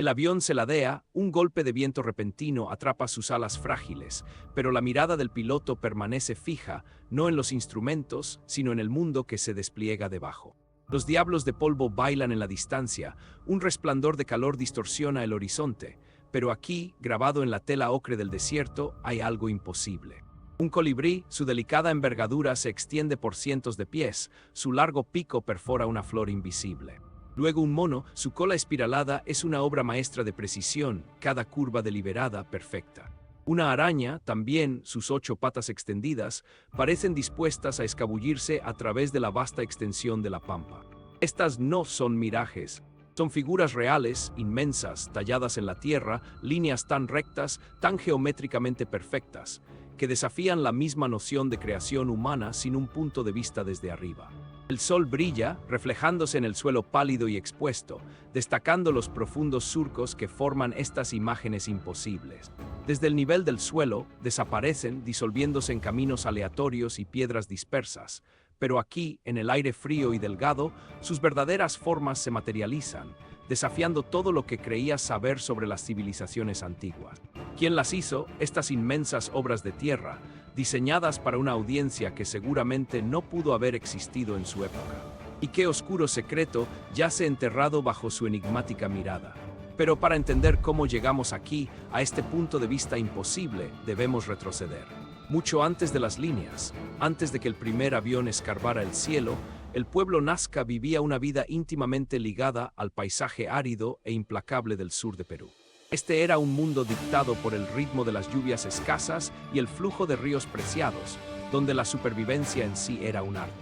El avión se ladea, un golpe de viento repentino atrapa sus alas frágiles, pero la mirada del piloto permanece fija, no en los instrumentos, sino en el mundo que se despliega debajo. Los diablos de polvo bailan en la distancia, un resplandor de calor distorsiona el horizonte, pero aquí, grabado en la tela ocre del desierto, hay algo imposible. Un colibrí, su delicada envergadura se extiende por cientos de pies, su largo pico perfora una flor invisible. Luego un mono, su cola espiralada es una obra maestra de precisión, cada curva deliberada, perfecta. Una araña, también, sus 8 patas extendidas, parecen dispuestas a escabullirse a través de la vasta extensión de la pampa. Estas no son mirajes, son figuras reales, inmensas, talladas en la tierra, líneas tan rectas, tan geométricamente perfectas, que desafían la misma noción de creación humana sin un punto de vista desde arriba. El sol brilla, reflejándose en el suelo pálido y expuesto, destacando los profundos surcos que forman estas imágenes imposibles. Desde el nivel del suelo, desaparecen, disolviéndose en caminos aleatorios y piedras dispersas, pero aquí, en el aire frío y delgado, sus verdaderas formas se materializan, desafiando todo lo que creías saber sobre las civilizaciones antiguas. ¿Quién las hizo, estas inmensas obras de tierra, diseñadas para una audiencia que seguramente no pudo haber existido en su época? ¿Y qué oscuro secreto yace enterrado bajo su enigmática mirada? Pero para entender cómo llegamos aquí, a este punto de vista imposible, debemos retroceder. Mucho antes de las líneas, antes de que el primer avión escarbara el cielo, el pueblo Nazca vivía una vida íntimamente ligada al paisaje árido e implacable del sur de Perú. Este era un mundo dictado por el ritmo de las lluvias escasas y el flujo de ríos preciados, donde la supervivencia en sí era un arte.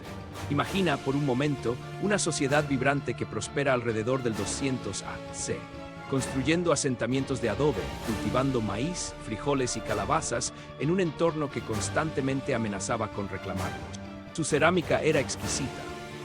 Imagina, por un momento, una sociedad vibrante que prospera alrededor del 200 a.C., construyendo asentamientos de adobe, cultivando maíz, frijoles y calabazas en un entorno que constantemente amenazaba con reclamarlos. Su cerámica era exquisita,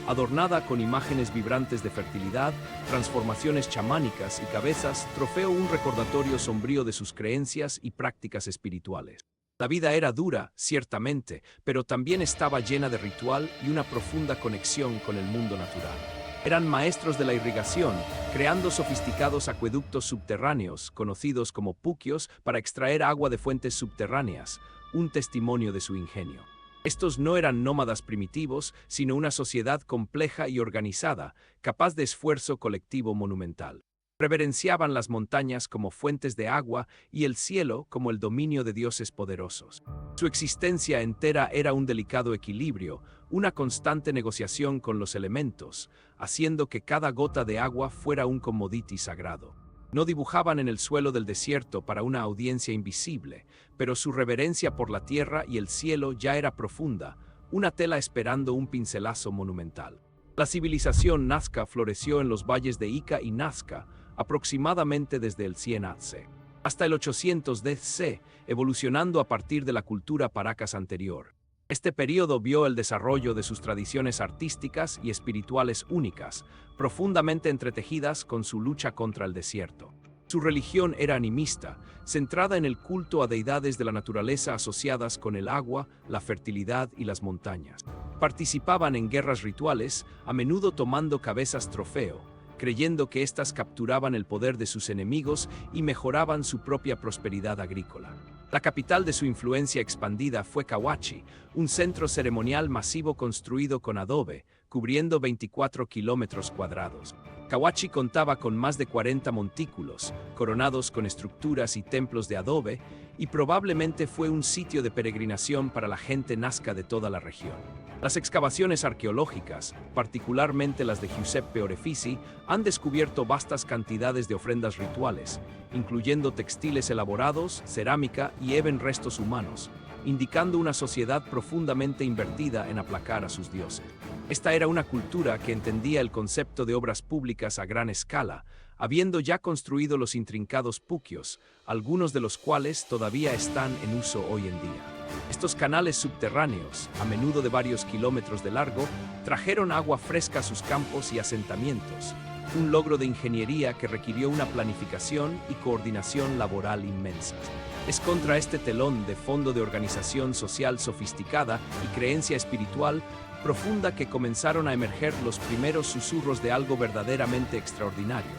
adornada con imágenes vibrantes de fertilidad, transformaciones chamánicas y cabezas, trofeo un recordatorio sombrío de sus creencias y prácticas espirituales. La vida era dura, ciertamente, pero también estaba llena de ritual y una profunda conexión con el mundo natural. Eran maestros de la irrigación, creando sofisticados acueductos subterráneos, conocidos como puquios, para extraer agua de fuentes subterráneas, un testimonio de su ingenio. Estos no eran nómadas primitivos, sino una sociedad compleja y organizada, capaz de esfuerzo colectivo monumental. Reverenciaban las montañas como fuentes de agua y el cielo como el dominio de dioses poderosos. Su existencia entera era un delicado equilibrio, una constante negociación con los elementos, haciendo que cada gota de agua fuera un commodity sagrado. No dibujaban en el suelo del desierto para una audiencia invisible, pero su reverencia por la tierra y el cielo ya era profunda, una tela esperando un pincelazo monumental. La civilización Nazca floreció en los valles de Ica y Nazca, aproximadamente desde el 100 a.C. hasta el 800 d.C., evolucionando a partir de la cultura Paracas anterior. Este período vio el desarrollo de sus tradiciones artísticas y espirituales únicas, profundamente entretejidas con su lucha contra el desierto. Su religión era animista, centrada en el culto a deidades de la naturaleza asociadas con el agua, la fertilidad y las montañas. Participaban en guerras rituales, a menudo tomando cabezas trofeo, creyendo que éstas capturaban el poder de sus enemigos y mejoraban su propia prosperidad agrícola. La capital de su influencia expandida fue Cahuachi, un centro ceremonial masivo construido con adobe, cubriendo 24 kilómetros cuadrados. Cahuachi contaba con más de 40 montículos, coronados con estructuras y templos de adobe, y probablemente fue un sitio de peregrinación para la gente nazca de toda la región. Las excavaciones arqueológicas, particularmente las de Giuseppe Orefici, han descubierto vastas cantidades de ofrendas rituales, incluyendo textiles elaborados, cerámica y even restos humanos, indicando una sociedad profundamente invertida en aplacar a sus dioses. Esta era una cultura que entendía el concepto de obras públicas a gran escala, habiendo ya construido los intrincados puquios, algunos de los cuales todavía están en uso hoy en día. Estos canales subterráneos, a menudo de varios kilómetros de largo, trajeron agua fresca a sus campos y asentamientos, un logro de ingeniería que requirió una planificación y coordinación laboral inmensas. Es contra este telón de fondo de organización social sofisticada y creencia espiritual profunda que comenzaron a emerger los primeros susurros de algo verdaderamente extraordinario.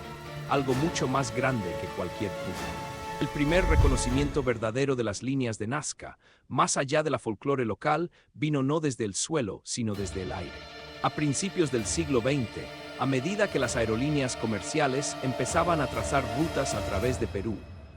algo mucho más grande que cualquier punto. El primer reconocimiento verdadero de las líneas de Nazca, más allá de la folclore local, vino no desde el suelo, sino desde el aire. A principios del siglo XX, a medida que las aerolíneas comerciales empezaban a trazar rutas a través de Perú,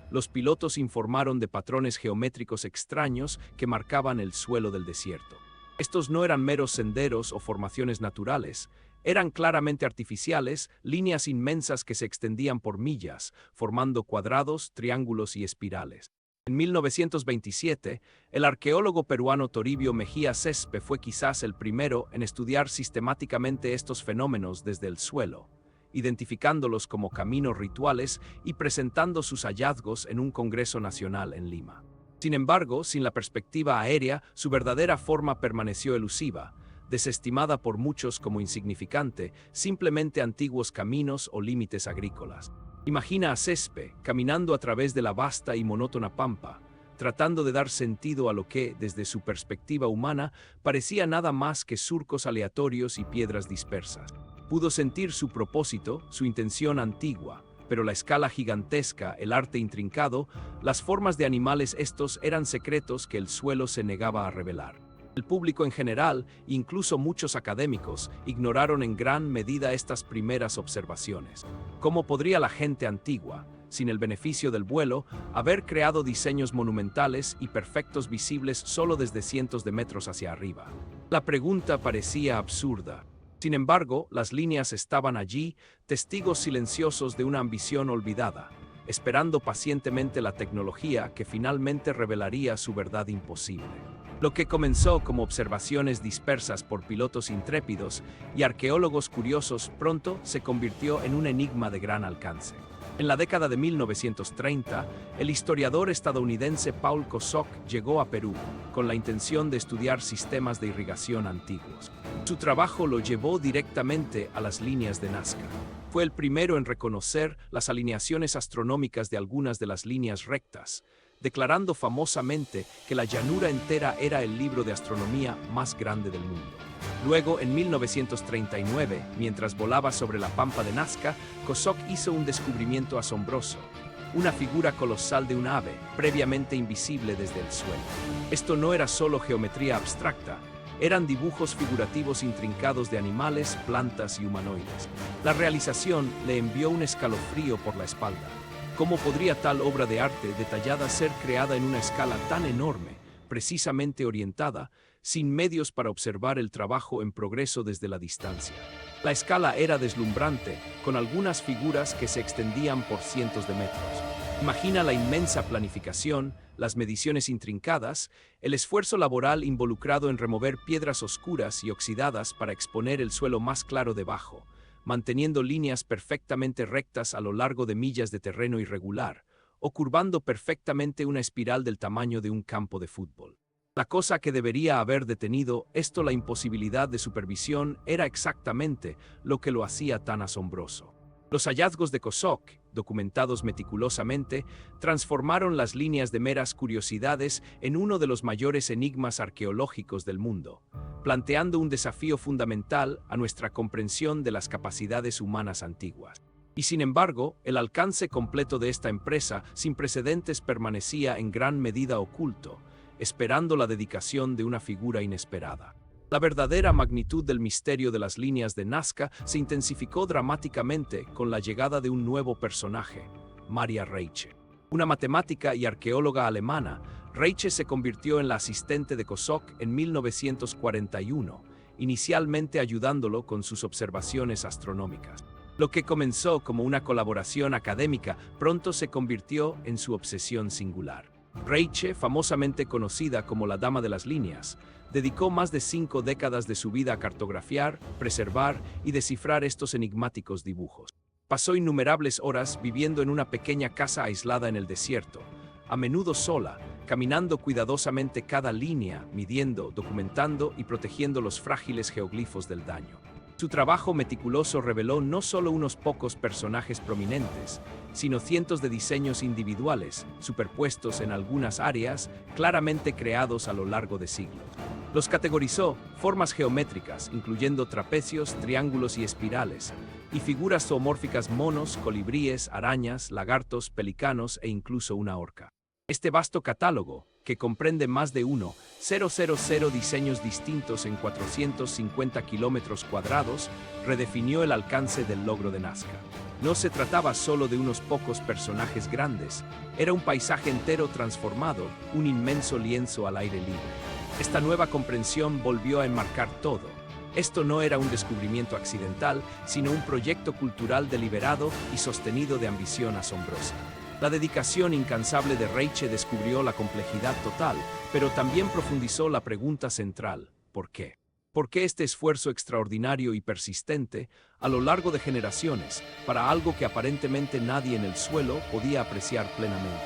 los pilotos informaron de patrones geométricos extraños que marcaban el suelo del desierto. Estos no eran meros senderos o formaciones naturales, eran claramente artificiales, líneas inmensas que se extendían por millas, formando cuadrados, triángulos y espirales. En 1927, el arqueólogo peruano Toribio Mejía Cespe fue quizás el primero en estudiar sistemáticamente estos fenómenos desde el suelo, identificándolos como caminos rituales y presentando sus hallazgos en un Congreso Nacional en Lima. Sin embargo, sin la perspectiva aérea, su verdadera forma permaneció elusiva, desestimada por muchos como insignificante, simplemente antiguos caminos o límites agrícolas. Imagina a Cespe caminando a través de la vasta y monótona pampa, tratando de dar sentido a lo que, desde su perspectiva humana, parecía nada más que surcos aleatorios y piedras dispersas. Pudo sentir su propósito, su intención antigua, pero la escala gigantesca, el arte intrincado, las formas de animales estos eran secretos que el suelo se negaba a revelar. El público en general, incluso muchos académicos, ignoraron en gran medida estas primeras observaciones. ¿Cómo podría la gente antigua, sin el beneficio del vuelo, haber creado diseños monumentales y perfectos visibles solo desde cientos de metros hacia arriba? La pregunta parecía absurda. Sin embargo, las líneas estaban allí, testigos silenciosos de una ambición olvidada, esperando pacientemente la tecnología que finalmente revelaría su verdad imposible. Lo que comenzó como observaciones dispersas por pilotos intrépidos y arqueólogos curiosos pronto se convirtió en un enigma de gran alcance. En la década de 1930, el historiador estadounidense Paul Kosok llegó a Perú con la intención de estudiar sistemas de irrigación antiguos. Su trabajo lo llevó directamente a las líneas de Nazca. Fue el primero en reconocer las alineaciones astronómicas de algunas de las líneas rectas, declarando famosamente que la llanura entera era el libro de astronomía más grande del mundo. Luego, en 1939, mientras volaba sobre la pampa de Nazca, Kosok hizo un descubrimiento asombroso: una figura colosal de un ave, previamente invisible desde el suelo. Esto no era solo geometría abstracta, eran dibujos figurativos intrincados de animales, plantas y humanoides. La realización le envió un escalofrío por la espalda. ¿Cómo podría tal obra de arte detallada ser creada en una escala tan enorme, precisamente orientada, sin medios para observar el trabajo en progreso desde la distancia? La escala era deslumbrante, con algunas figuras que se extendían por cientos de metros. Imagina la inmensa planificación, las mediciones intrincadas, el esfuerzo laboral involucrado en remover piedras oscuras y oxidadas para exponer el suelo más claro debajo, manteniendo líneas perfectamente rectas a lo largo de millas de terreno irregular, o curvando perfectamente una espiral del tamaño de un campo de fútbol. La cosa que debería haber detenido esto, la imposibilidad de supervisión, era exactamente lo que lo hacía tan asombroso. Los hallazgos de Kosok, documentados meticulosamente, transformaron las líneas de meras curiosidades en uno de los mayores enigmas arqueológicos del mundo, planteando un desafío fundamental a nuestra comprensión de las capacidades humanas antiguas. Y sin embargo, el alcance completo de esta empresa sin precedentes permanecía en gran medida oculto, esperando la dedicación de una figura inesperada. La verdadera magnitud del misterio de las líneas de Nazca se intensificó dramáticamente con la llegada de un nuevo personaje, Maria Reiche. Una matemática y arqueóloga alemana, Reiche se convirtió en la asistente de Kosok en 1941, inicialmente ayudándolo con sus observaciones astronómicas. Lo que comenzó como una colaboración académica pronto se convirtió en su obsesión singular. Reiche, famosamente conocida como la Dama de las Líneas, dedicó más de 5 décadas de su vida a cartografiar, preservar y descifrar estos enigmáticos dibujos. Pasó innumerables horas viviendo en una pequeña casa aislada en el desierto, a menudo sola, caminando cuidadosamente cada línea, midiendo, documentando y protegiendo los frágiles geoglifos del daño. Su trabajo meticuloso reveló no solo unos pocos personajes prominentes, sino cientos de diseños individuales, superpuestos en algunas áreas, claramente creados a lo largo de siglos. Los categorizó: formas geométricas, incluyendo trapecios, triángulos y espirales, y figuras zoomórficas: monos, colibríes, arañas, lagartos, pelicanos e incluso una orca. Este vasto catálogo, que comprende más de 1,000 diseños distintos en 450 kilómetros cuadrados, redefinió el alcance del logro de Nazca. No se trataba solo de unos pocos personajes grandes, era un paisaje entero transformado, un inmenso lienzo al aire libre. Esta nueva comprensión volvió a enmarcar todo. Esto no era un descubrimiento accidental, sino un proyecto cultural deliberado y sostenido de ambición asombrosa. La dedicación incansable de Reiche descubrió la complejidad total, pero también profundizó la pregunta central: ¿por qué? ¿Por qué este esfuerzo extraordinario y persistente, a lo largo de generaciones, para algo que aparentemente nadie en el suelo podía apreciar plenamente?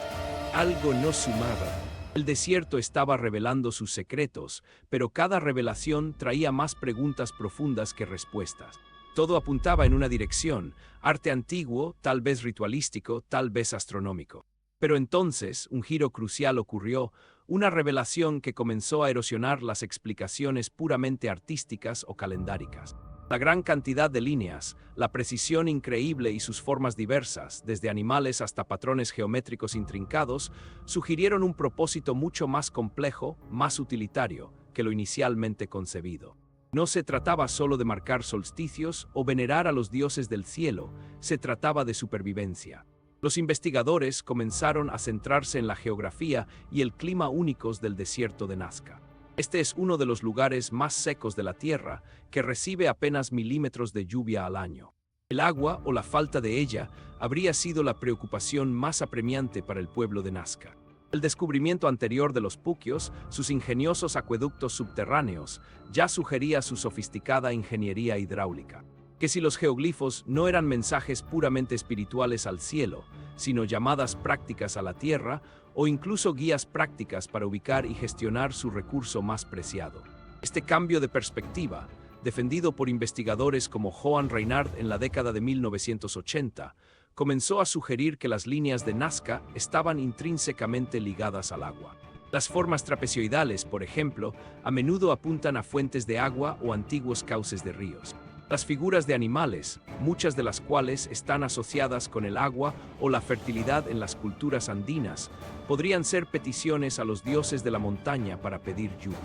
Algo no sumaba. El desierto estaba revelando sus secretos, pero cada revelación traía más preguntas profundas que respuestas. Todo apuntaba en una dirección: arte antiguo, tal vez ritualístico, tal vez astronómico. Pero entonces, un giro crucial ocurrió, una revelación que comenzó a erosionar las explicaciones puramente artísticas o calendáricas. La gran cantidad de líneas, la precisión increíble y sus formas diversas, desde animales hasta patrones geométricos intrincados, sugirieron un propósito mucho más complejo, más utilitario, que lo inicialmente concebido. No se trataba solo de marcar solsticios o venerar a los dioses del cielo, se trataba de supervivencia. Los investigadores comenzaron a centrarse en la geografía y el clima únicos del desierto de Nazca. Este es uno de los lugares más secos de la Tierra, que recibe apenas milímetros de lluvia al año. El agua, o la falta de ella, habría sido la preocupación más apremiante para el pueblo de Nazca. El descubrimiento anterior de los puquios, sus ingeniosos acueductos subterráneos, ya sugería su sofisticada ingeniería hidráulica. Que si los geoglifos no eran mensajes puramente espirituales al cielo, sino llamadas prácticas a la tierra, o incluso guías prácticas para ubicar y gestionar su recurso más preciado. Este cambio de perspectiva, defendido por investigadores como Johan Reinhard en la década de 1980, comenzó a sugerir que las líneas de Nazca estaban intrínsecamente ligadas al agua. Las formas trapezoidales, por ejemplo, a menudo apuntan a fuentes de agua o antiguos cauces de ríos. Las figuras de animales, muchas de las cuales están asociadas con el agua o la fertilidad en las culturas andinas, podrían ser peticiones a los dioses de la montaña para pedir lluvia.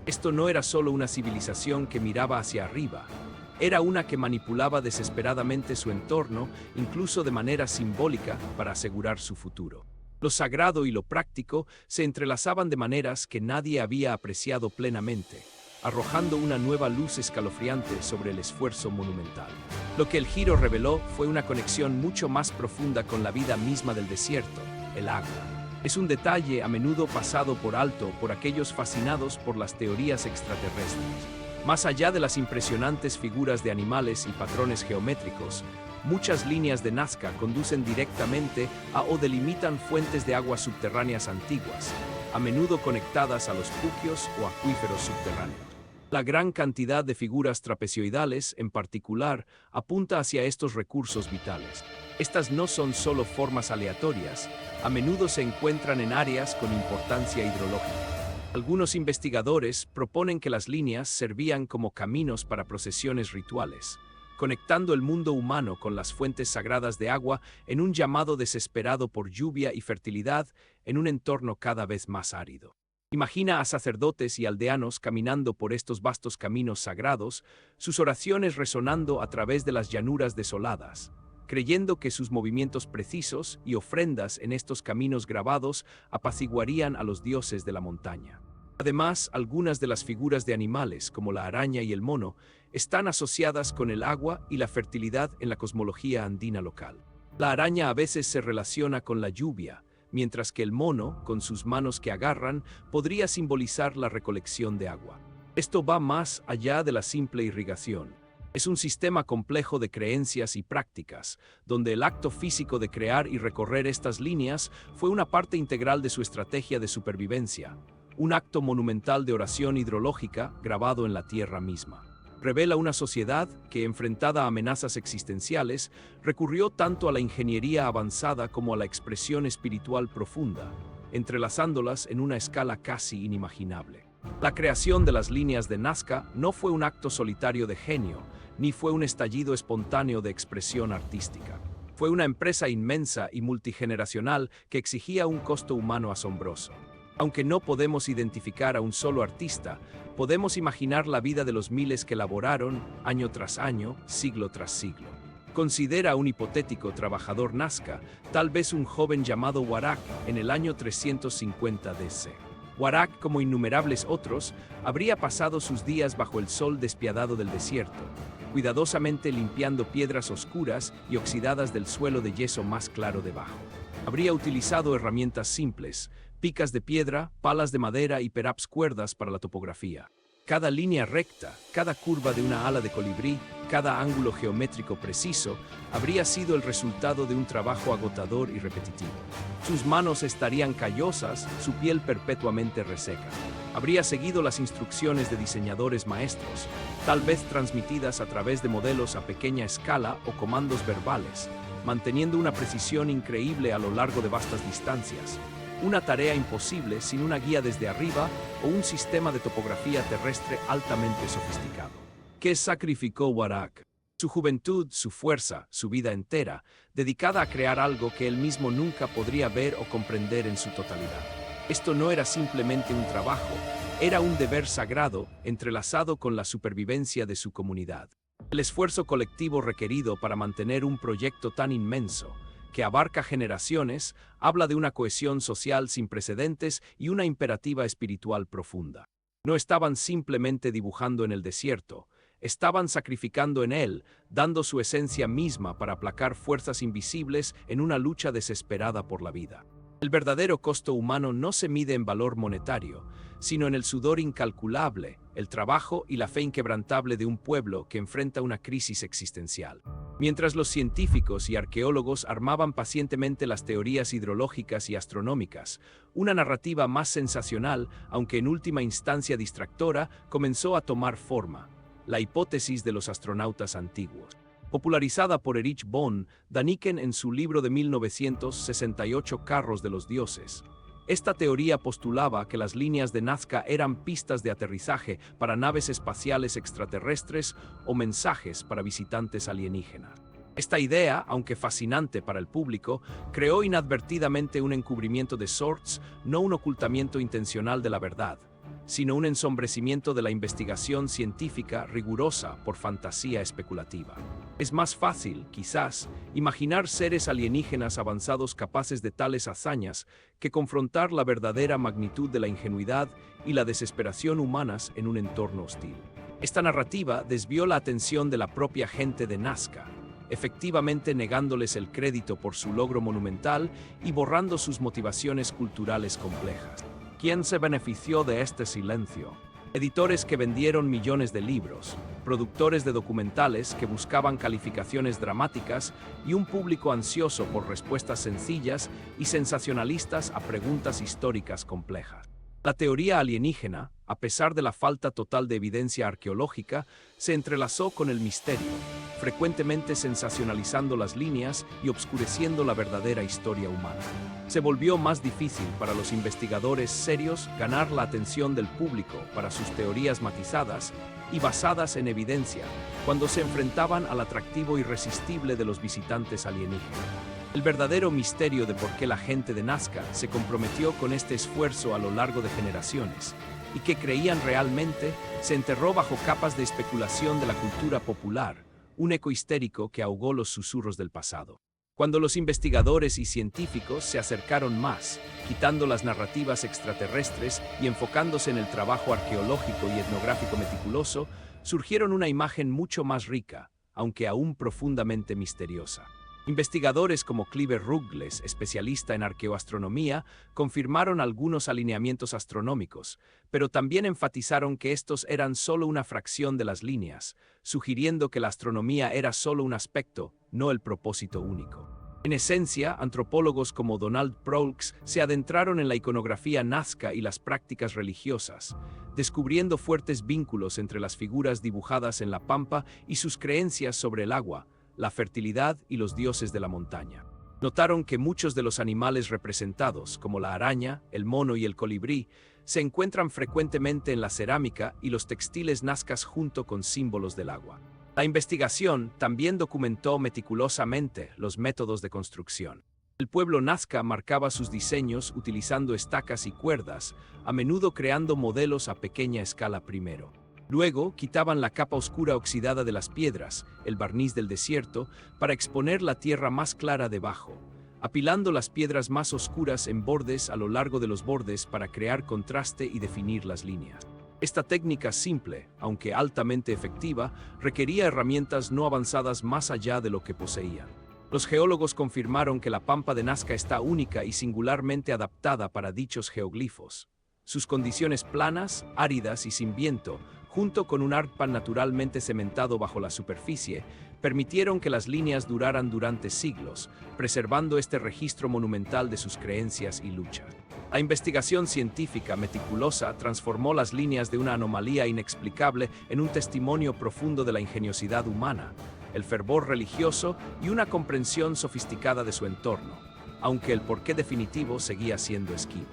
Esto no era solo una civilización que miraba hacia arriba, era una que manipulaba desesperadamente su entorno, incluso de manera simbólica, para asegurar su futuro. Lo sagrado y lo práctico se entrelazaban de maneras que nadie había apreciado plenamente, arrojando una nueva luz escalofriante sobre el esfuerzo monumental. Lo que el giro reveló fue una conexión mucho más profunda con la vida misma del desierto, el agua. Es un detalle a menudo pasado por alto por aquellos fascinados por las teorías extraterrestres. Más allá de las impresionantes figuras de animales y patrones geométricos, muchas líneas de Nazca conducen directamente a o delimitan fuentes de aguas subterráneas antiguas, a menudo conectadas a los puquios o acuíferos subterráneos. La gran cantidad de figuras trapezoidales, en particular, apunta hacia estos recursos vitales. Estas no son solo formas aleatorias, a menudo se encuentran en áreas con importancia hidrológica. Algunos investigadores proponen que las líneas servían como caminos para procesiones rituales, conectando el mundo humano con las fuentes sagradas de agua en un llamado desesperado por lluvia y fertilidad en un entorno cada vez más árido. Imagina a sacerdotes y aldeanos caminando por estos vastos caminos sagrados, sus oraciones resonando a través de las llanuras desoladas, creyendo que sus movimientos precisos y ofrendas en estos caminos grabados apaciguarían a los dioses de la montaña. Además, algunas de las figuras de animales, como la araña y el mono, están asociadas con el agua y la fertilidad en la cosmología andina local. La araña a veces se relaciona con la lluvia, mientras que el mono, con sus manos que agarran, podría simbolizar la recolección de agua. Esto va más allá de la simple irrigación. Es un sistema complejo de creencias y prácticas, donde el acto físico de crear y recorrer estas líneas fue una parte integral de su estrategia de supervivencia, un acto monumental de oración hidrológica grabado en la tierra misma. Revela una sociedad que, enfrentada a amenazas existenciales, recurrió tanto a la ingeniería avanzada como a la expresión espiritual profunda, entrelazándolas en una escala casi inimaginable. La creación de las líneas de Nazca no fue un acto solitario de genio, ni fue un estallido espontáneo de expresión artística. Fue una empresa inmensa y multigeneracional que exigía un costo humano asombroso. Aunque no podemos identificar a un solo artista, podemos imaginar la vida de los miles que laboraron, año tras año, siglo tras siglo. Considera un hipotético trabajador Nazca, tal vez un joven llamado Warak, en el año 350 DC. Warak, como innumerables otros, habría pasado sus días bajo el sol despiadado del desierto, cuidadosamente limpiando piedras oscuras y oxidadas del suelo de yeso más claro debajo. Habría utilizado herramientas simples, picas de piedra, palas de madera y peraps cuerdas para la topografía. Cada línea recta, cada curva de una ala de colibrí, cada ángulo geométrico preciso, habría sido el resultado de un trabajo agotador y repetitivo. Sus manos estarían callosas, su piel perpetuamente reseca. Habría seguido las instrucciones de diseñadores maestros, tal vez transmitidas a través de modelos a pequeña escala o comandos verbales, manteniendo una precisión increíble a lo largo de vastas distancias. Una tarea imposible sin una guía desde arriba o un sistema de topografía terrestre altamente sofisticado. ¿Qué sacrificó Warak? Su juventud, su fuerza, su vida entera, dedicada a crear algo que él mismo nunca podría ver o comprender en su totalidad. Esto no era simplemente un trabajo, era un deber sagrado entrelazado con la supervivencia de su comunidad. El esfuerzo colectivo requerido para mantener un proyecto tan inmenso, que abarca generaciones, habla de una cohesión social sin precedentes y una imperativa espiritual profunda. No estaban simplemente dibujando en el desierto, estaban sacrificando en él, dando su esencia misma para aplacar fuerzas invisibles en una lucha desesperada por la vida. El verdadero costo humano no se mide en valor monetario, sino en el sudor incalculable, el trabajo y la fe inquebrantable de un pueblo que enfrenta una crisis existencial. Mientras los científicos y arqueólogos armaban pacientemente las teorías hidrológicas y astronómicas, una narrativa más sensacional, aunque en última instancia distractora, comenzó a tomar forma: la hipótesis de los astronautas antiguos. Popularizada por Erich von Däniken en su libro de 1968 Carros de los Dioses. Esta teoría postulaba que las líneas de Nazca eran pistas de aterrizaje para naves espaciales extraterrestres o mensajes para visitantes alienígenas. Esta idea, aunque fascinante para el público, creó inadvertidamente un encubrimiento de Swords, no un ocultamiento intencional de la verdad, sino un ensombrecimiento de la investigación científica rigurosa por fantasía especulativa. Es más fácil, quizás, imaginar seres alienígenas avanzados capaces de tales hazañas que confrontar la verdadera magnitud de la ingenuidad y la desesperación humanas en un entorno hostil. Esta narrativa desvió la atención de la propia gente de Nazca, efectivamente negándoles el crédito por su logro monumental y borrando sus motivaciones culturales complejas. ¿Quién se benefició de este silencio? Editores que vendieron millones de libros, productores de documentales que buscaban calificaciones dramáticas y un público ansioso por respuestas sencillas y sensacionalistas a preguntas históricas complejas. La teoría alienígena, a pesar de la falta total de evidencia arqueológica, se entrelazó con el misterio, frecuentemente sensacionalizando las líneas y obscureciendo la verdadera historia humana. Se volvió más difícil para los investigadores serios ganar la atención del público para sus teorías matizadas y basadas en evidencia, cuando se enfrentaban al atractivo irresistible de los visitantes alienígenas. El verdadero misterio de por qué la gente de Nazca se comprometió con este esfuerzo a lo largo de generaciones y que creían realmente se enterró bajo capas de especulación de la cultura popular, un eco histérico que ahogó los susurros del pasado. Cuando los investigadores y científicos se acercaron más, quitando las narrativas extraterrestres y enfocándose en el trabajo arqueológico y etnográfico meticuloso, surgieron una imagen mucho más rica, aunque aún profundamente misteriosa. Investigadores como Clive Ruggles, especialista en arqueoastronomía, confirmaron algunos alineamientos astronómicos, pero también enfatizaron que estos eran solo una fracción de las líneas, sugiriendo que la astronomía era solo un aspecto, no el propósito único. En esencia, antropólogos como Donald Proulx se adentraron en la iconografía nazca y las prácticas religiosas, descubriendo fuertes vínculos entre las figuras dibujadas en la pampa y sus creencias sobre el agua, la fertilidad y los dioses de la montaña. Notaron que muchos de los animales representados, como la araña, el mono y el colibrí, se encuentran frecuentemente en la cerámica y los textiles nazcas junto con símbolos del agua. La investigación también documentó meticulosamente los métodos de construcción. El pueblo Nazca marcaba sus diseños utilizando estacas y cuerdas, a menudo creando modelos a pequeña escala primero. Luego, quitaban la capa oscura oxidada de las piedras, el barniz del desierto, para exponer la tierra más clara debajo, apilando las piedras más oscuras en bordes a lo largo de los bordes para crear contraste y definir las líneas. Esta técnica simple, aunque altamente efectiva, requería herramientas no avanzadas más allá de lo que poseían. Los geólogos confirmaron que la pampa de Nazca está única y singularmente adaptada para dichos geoglifos. Sus condiciones planas, áridas y sin viento, junto con un arpan naturalmente cementado bajo la superficie, permitieron que las líneas duraran durante siglos, preservando este registro monumental de sus creencias y luchas. La investigación científica meticulosa transformó las líneas de una anomalía inexplicable en un testimonio profundo de la ingeniosidad humana, el fervor religioso y una comprensión sofisticada de su entorno, aunque el porqué definitivo seguía siendo esquivo.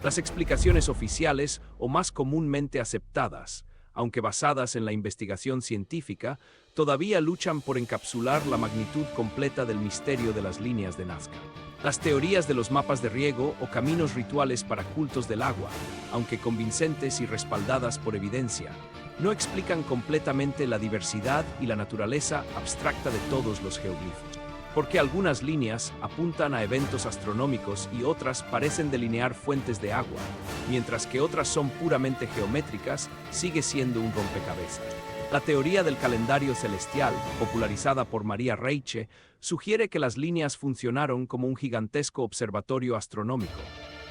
Las explicaciones oficiales, o más comúnmente aceptadas, aunque basadas en la investigación científica, todavía luchan por encapsular la magnitud completa del misterio de las líneas de Nazca. Las teorías de los mapas de riego o caminos rituales para cultos del agua, aunque convincentes y respaldadas por evidencia, no explican completamente la diversidad y la naturaleza abstracta de todos los geoglifos. Porque algunas líneas apuntan a eventos astronómicos y otras parecen delinear fuentes de agua, mientras que otras son puramente geométricas, sigue siendo un rompecabezas. La teoría del calendario celestial, popularizada por Maria Reiche, sugiere que las líneas funcionaron como un gigantesco observatorio astronómico,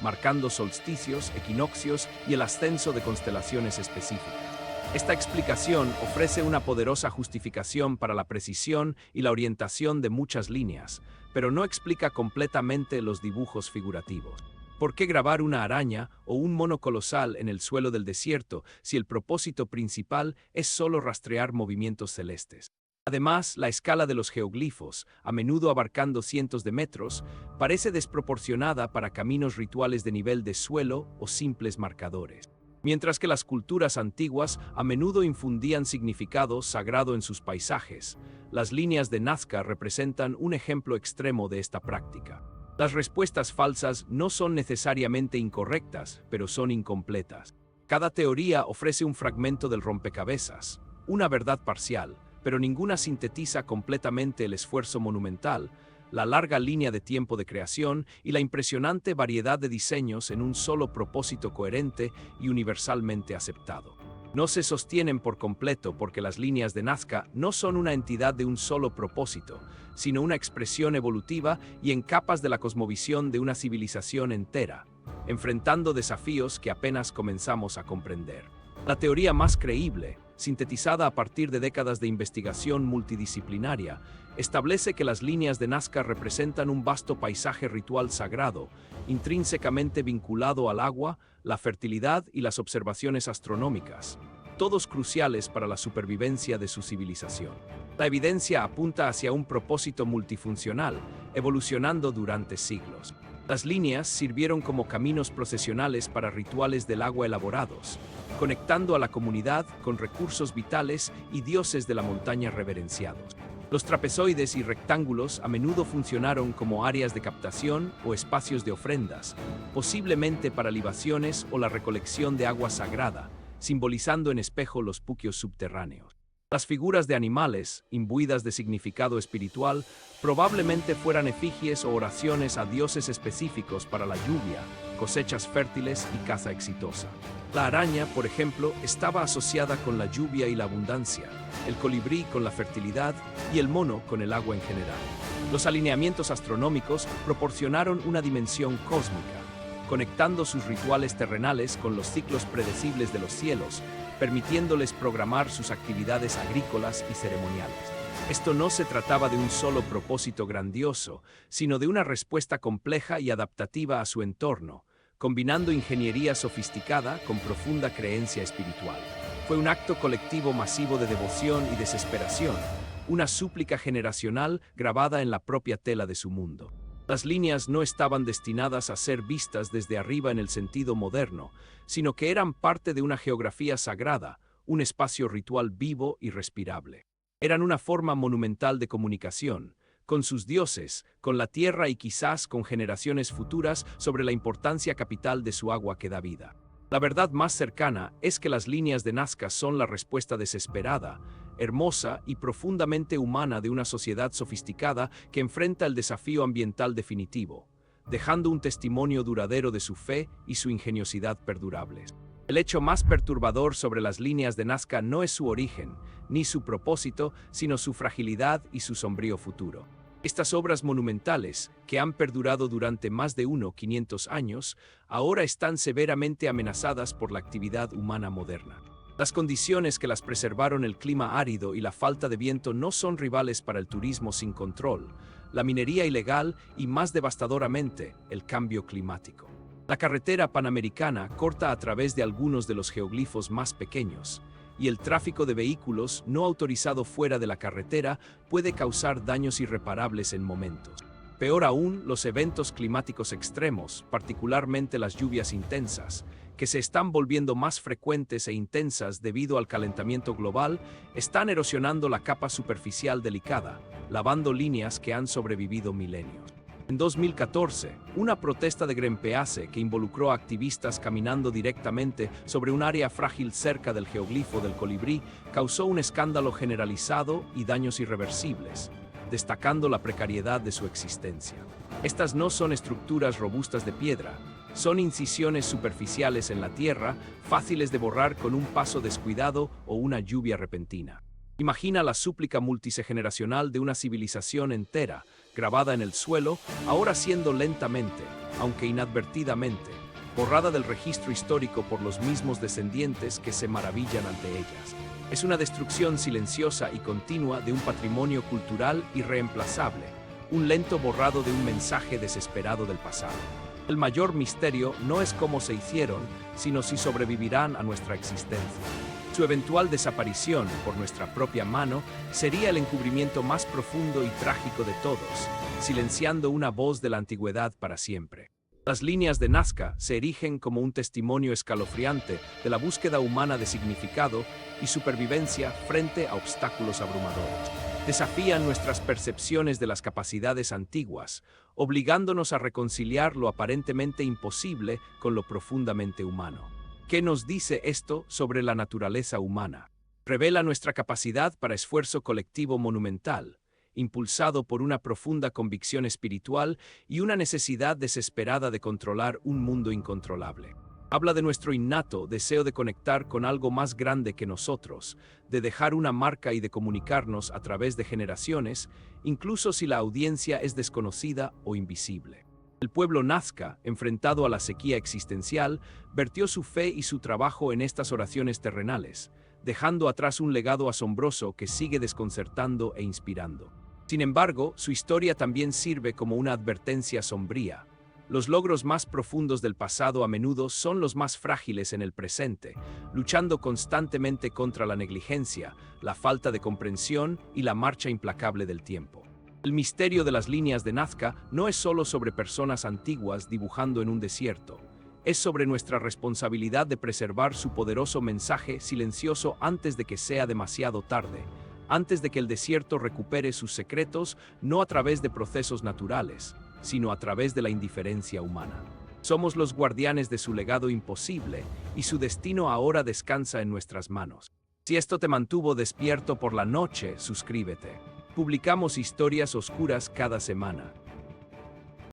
marcando solsticios, equinoccios y el ascenso de constelaciones específicas. Esta explicación ofrece una poderosa justificación para la precisión y la orientación de muchas líneas, pero no explica completamente los dibujos figurativos. ¿Por qué grabar una araña o un mono colosal en el suelo del desierto si el propósito principal es solo rastrear movimientos celestes? Además, la escala de los geoglifos, a menudo abarcando cientos de metros, parece desproporcionada para caminos rituales de nivel de suelo o simples marcadores. Mientras que las culturas antiguas a menudo infundían significado sagrado en sus paisajes, las líneas de Nazca representan un ejemplo extremo de esta práctica. Las respuestas falsas no son necesariamente incorrectas, pero son incompletas. Cada teoría ofrece un fragmento del rompecabezas, una verdad parcial, pero ninguna sintetiza completamente el esfuerzo monumental, la larga línea de tiempo de creación y la impresionante variedad de diseños en un solo propósito coherente y universalmente aceptado. No se sostienen por completo porque las líneas de Nazca no son una entidad de un solo propósito, sino una expresión evolutiva y en capas de la cosmovisión de una civilización entera, enfrentando desafíos que apenas comenzamos a comprender. La teoría más creíble, sintetizada a partir de décadas de investigación multidisciplinaria, establece que las líneas de Nazca representan un vasto paisaje ritual sagrado, intrínsecamente vinculado al agua, la fertilidad y las observaciones astronómicas, todos cruciales para la supervivencia de su civilización. La evidencia apunta hacia un propósito multifuncional, evolucionando durante siglos. Las líneas sirvieron como caminos procesionales para rituales del agua elaborados, conectando a la comunidad con recursos vitales y dioses de la montaña reverenciados. Los trapezoides y rectángulos a menudo funcionaron como áreas de captación o espacios de ofrendas, posiblemente para libaciones o la recolección de agua sagrada, simbolizando en espejo los puquios subterráneos. Las figuras de animales, imbuidas de significado espiritual, probablemente fueran efigies o oraciones a dioses específicos para la lluvia, cosechas fértiles y caza exitosa. La araña, por ejemplo, estaba asociada con la lluvia y la abundancia, el colibrí con la fertilidad y el mono con el agua en general. Los alineamientos astronómicos proporcionaron una dimensión cósmica, conectando sus rituales terrenales con los ciclos predecibles de los cielos, permitiéndoles programar sus actividades agrícolas y ceremoniales. Esto no se trataba de un solo propósito grandioso, sino de una respuesta compleja y adaptativa a su entorno, combinando ingeniería sofisticada con profunda creencia espiritual. Fue un acto colectivo masivo de devoción y desesperación, una súplica generacional grabada en la propia tela de su mundo. Las líneas no estaban destinadas a ser vistas desde arriba en el sentido moderno, sino que eran parte de una geografía sagrada, un espacio ritual vivo y respirable. Eran una forma monumental de comunicación, con sus dioses, con la tierra y quizás con generaciones futuras sobre la importancia capital de su agua que da vida. La verdad más cercana es que las líneas de Nazca son la respuesta desesperada, hermosa y profundamente humana de una sociedad sofisticada que enfrenta el desafío ambiental definitivo, dejando un testimonio duradero de su fe y su ingeniosidad perdurables. El hecho más perturbador sobre las líneas de Nazca no es su origen, ni su propósito, sino su fragilidad y su sombrío futuro. Estas obras monumentales, que han perdurado durante más de 500 años, ahora están severamente amenazadas por la actividad humana moderna. Las condiciones que las preservaron, el clima árido y la falta de viento, no son rivales para el turismo sin control, la minería ilegal y, más devastadoramente, el cambio climático. La carretera panamericana corta a través de algunos de los geoglifos más pequeños, y el tráfico de vehículos no autorizado fuera de la carretera puede causar daños irreparables en momentos. Peor aún, los eventos climáticos extremos, particularmente las lluvias intensas, que se están volviendo más frecuentes e intensas debido al calentamiento global, están erosionando la capa superficial delicada, lavando líneas que han sobrevivido milenios. En 2014, una protesta de Greenpeace que involucró a activistas caminando directamente sobre un área frágil cerca del geoglifo del colibrí causó un escándalo generalizado y daños irreversibles, destacando la precariedad de su existencia. Estas no son estructuras robustas de piedra, son incisiones superficiales en la tierra, fáciles de borrar con un paso descuidado o una lluvia repentina. Imagina la súplica multigeneracional de una civilización entera, grabada en el suelo, ahora siendo lentamente, aunque inadvertidamente, borrada del registro histórico por los mismos descendientes que se maravillan ante ellas. Es una destrucción silenciosa y continua de un patrimonio cultural irreemplazable, un lento borrado de un mensaje desesperado del pasado. El mayor misterio no es cómo se hicieron, sino si sobrevivirán a nuestra existencia. Su eventual desaparición por nuestra propia mano sería el encubrimiento más profundo y trágico de todos, silenciando una voz de la antigüedad para siempre. Las líneas de Nazca se erigen como un testimonio escalofriante de la búsqueda humana de significado y supervivencia frente a obstáculos abrumadores. Desafían nuestras percepciones de las capacidades antiguas, obligándonos a reconciliar lo aparentemente imposible con lo profundamente humano. ¿Qué nos dice esto sobre la naturaleza humana? Revela nuestra capacidad para esfuerzo colectivo monumental, impulsado por una profunda convicción espiritual y una necesidad desesperada de controlar un mundo incontrolable. Habla de nuestro innato deseo de conectar con algo más grande que nosotros, de dejar una marca y de comunicarnos a través de generaciones, incluso si la audiencia es desconocida o invisible. El pueblo Nazca, enfrentado a la sequía existencial, vertió su fe y su trabajo en estas oraciones terrenales, dejando atrás un legado asombroso que sigue desconcertando e inspirando. Sin embargo, su historia también sirve como una advertencia sombría. Los logros más profundos del pasado a menudo son los más frágiles en el presente, luchando constantemente contra la negligencia, la falta de comprensión y la marcha implacable del tiempo. El misterio de las líneas de Nazca no es solo sobre personas antiguas dibujando en un desierto, es sobre nuestra responsabilidad de preservar su poderoso mensaje silencioso antes de que sea demasiado tarde, antes de que el desierto recupere sus secretos, no a través de procesos naturales, sino a través de la indiferencia humana. Somos los guardianes de su legado imposible y su destino ahora descansa en nuestras manos. Si esto te mantuvo despierto por la noche, suscríbete. Publicamos historias oscuras cada semana.